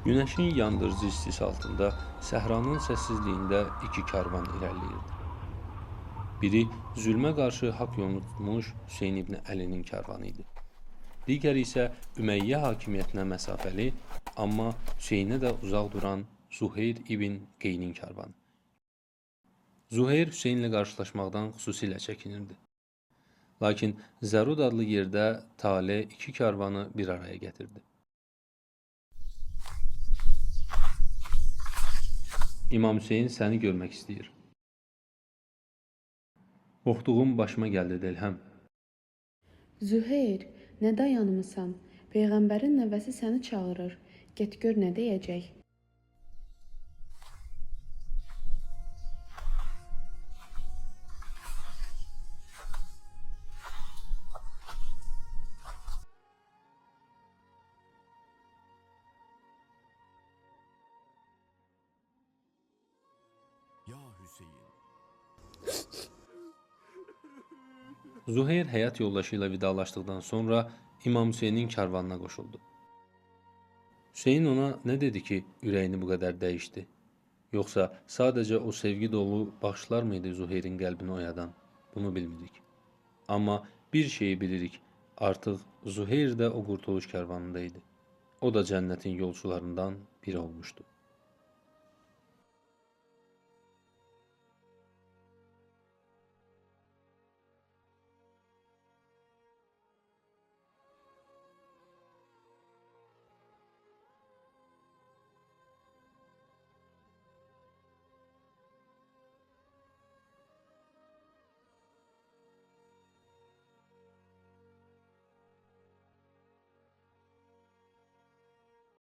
Günəşin yandırıcı istisi altında səhranın səssizliyində iki karvan irəliləyirdi. Biri zülmə qarşı haqq yolunu tutmuş Hüseyn ibn Əlinin karvanı idi. Digəri isə Ümeyyə hakimiyyətinə məsafəli, amma Hüseynə də uzaq duran Zuheyr ibn Qeynin karvanı. Zuheyr Hüseynlə qarşılaşmaqdan xüsusilə çəkinirdi. Lakin Zərud adlı yerdə Taleh iki karvanı bir araya gətirdi. İmam Hüseyn səni görmək istəyir. Qorxduğum başıma gəldi Delhəm. Züheyr, nə dayanmısan? Peyğəmbərin nəvəsi səni çağırır. Get gör nə deyəcək. Ya Hüseyin. Zuheyr həyat yoldaşı ilə vidalaşdıqdan sonra İmam Hüseynin karvanına qoşuldu. Hüseyn ona nə dedi ki, ürəyini bu qədər dəyişdi? Yoxsa sadəcə o sevgi dolu baxışlar mıydı Zuheyrin qəlbini oyadan? Bunu bilmirik. Amma bir şeyi bilirik, artıq Zuheyr də o qurtuluş karvanında idi. O da cənnətin yolçularından biri olmuşdu.